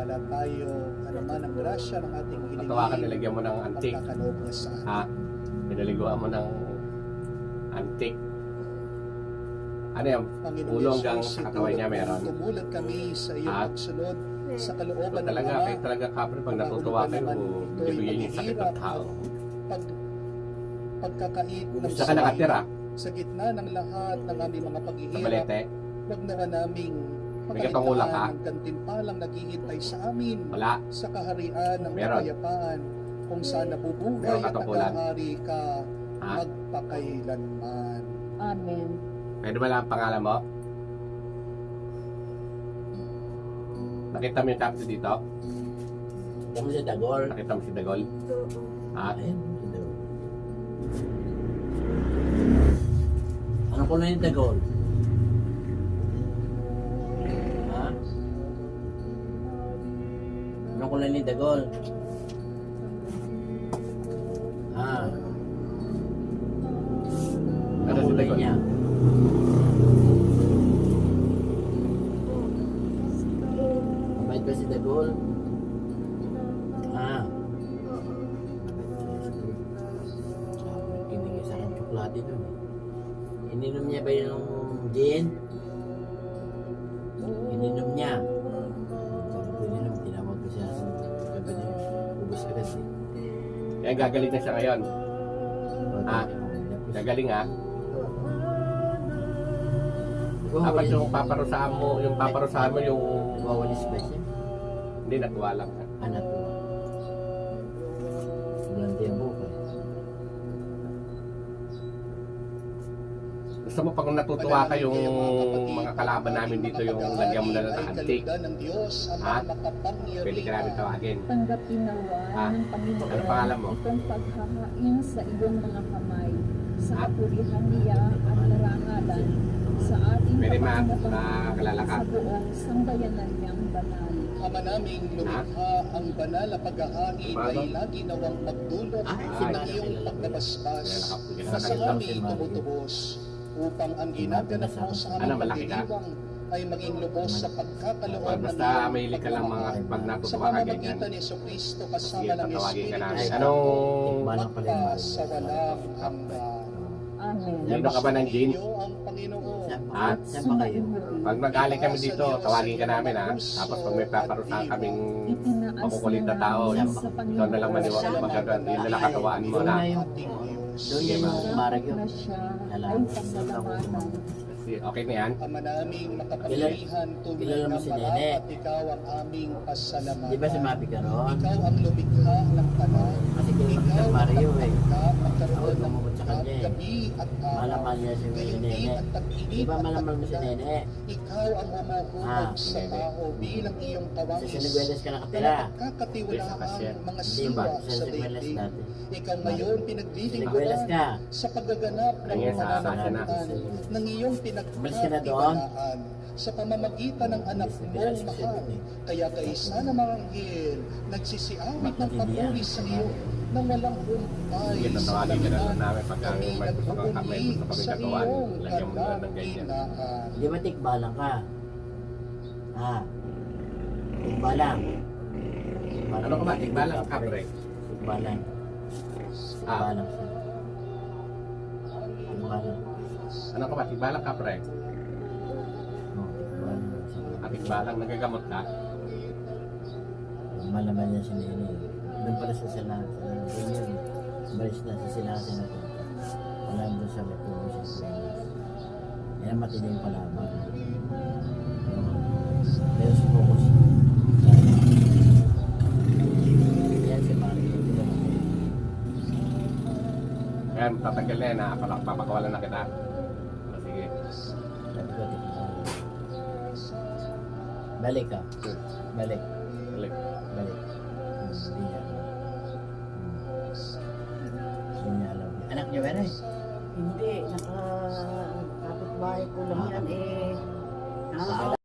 maniwala tayo na naman ang grasya ng ating hilingin. Patawakan, nilagyan mo ng antik. Pagkakaloob niya sa atin. Ha? Pinaliguan mo ng antik. Ano yan? Panginoon Ulo hanggang Jesus, katawan niya meron. Tumulat kami sa iyong At pagsunod sa kalooban ng talaga, Ama. kayo talaga kapre, pag natutuwa kayo, bibigyan yung sakit ng tao. Pagkakait ng Gusto ka nakatira sa gitna ng lahat ng aming mga sa paghihirap, Balete? huwag naman naming May katungulak ka? ng gantimpalang naghihintay sa amin Wala. sa kaharian ng Meron. kapayapaan kung saan nabubuhay Meron at katungkulan? nag-aari ka Ha? magpakailanman. Amen. Pwede ba lang ang pangalan mo? Nakita mo yung tapos dito? Kamu si Dagol. Nakita mo si Dagol? Ha? Ayun, si Dagol. Ano ko na yung Dagol? Ha? Ano ko na yung Dagol? Ha? Ano si kulay Dagol? niya? Mabait ba si Dagol? Ha? Sabi, kinigay sa akin tsokolate nun. Ininom niya ba yung gin? Ininom niya. Sabi ko ininom, tinawag ko siya. Sabi niya, ubus agad eh. Kaya gagaling na siya ngayon. Ha? Gagaling ha? Tapos yung paparusahan mo yung... Wawalis ba siya? Hindi, natuwa lang. Anak ko. Bulante ang buka. Gusto mo pag natutuwa ka yung mga kalaban namin dito, yung lagyan mo na ng antik. Ha? Pwede ka namin tawagin. Tanggapin nawa Ah, ng Panginoon ano pangalan mo? itong paghahain sa iyong mga kamay sa kapurihan niya at karangalan sa ating Pwede kapanganapan makalala ka. sa buong sambayanan niyang banal. Ama naming lumikha, ang banal na paghahain ay lagi nawang magdulot ng iyong pagbabasbas na sa amin tumutubos upang ang ginaganap mo sa Ano, aming malaki ka? pagdiriwang ay maging lubos sa pagkakaloob ng Basta iyong mahilig ka lang mga pag sa natutuwa ka ganyan. pamamagitan ni Jesucristo Sige, kasama ng tatawagin ka namin. Espiritu Anong... Tikbalang pala yung magpa sa walang hanggan. Amen. Lindo ka ba ng gin? Iyo ang Panginoon. Ha? Saan ba kayo? Pag magaling kami dito, tawagin ka namin ha. Tapos pag may paparusahan kaming Itinaas makukulit na niya tao, namin ikaw sa ikaw na lang maniwala, magagawin, yun na lang katawaan mo na. Doon niya yung marag yun. na siya ay Alam. pasalamatan. Okay na yan? Ama naming makapangyarihan, tunay kilala mo na si marapat, Nene? ikaw ang aming pasalamatan. Di ba si Mapi ka ron? Ikaw ang lumikha ng panahon. Kasi kilala Ikaw ng Mario eh. magkaroon Ako ng lumabot sa kanya eh. gabi at araw. Malaman niya si Gayon din Nene. ang tag-init Di ba at malaman mo si tag-ulan. Nene? Ikaw ang humuhubog sa Nene. tao bilang iyong Sa kawangis. Siniguelas ka nakatira. Kakatiwalaan Yes, ang mga Di ba? siwa Sa sa Siniguelas daigdig. dati. Ikaw ngayon Siniguelas pinaglilingkuran ka. sa paggaganap ng Ayun, sa pamamagitan ng iyong Umalis ka na doon. pinagkatiwalaan sa pamamagitan ng anak mong mahal. Kaya kaisa ng mga anghel, nagsisiawit ng papuri sa iyo nang walang humpay Sige, sa tatawagin ka na kalangitan. namin pagka Kami may gusto kang kamay, nagpupuri gusto kami sa katawaan. iyong Lagyan mo na ng ganyan. kadakilaan. Di ba tikbalang ka? Ha? Tikbalang. Ano ka ba? Tikbalang ka, pre? Tikbalang. Tikbalang siya. Tikbalang. Ano ka ba? Tikbalang ka, pre? No, tikbalang. Tikbalang, nagagamot ka? Malaman niya si Nene. Doon pala sa sala. Doon yun. Balis na sa sila kasi napunta. Wala doon sa Metro siya. Yan matindi yung palaban. Pero si Focus. Yan si Mario. Ayan, tatagal na yan ha. Papakawalan na kita. Sige. Balik ka. Balik. Balik. Balik. Hindi niya alam. Hindi niya alam. Anak niya ba na eh? Hindi, nakakapit bahay ko lang yan eh.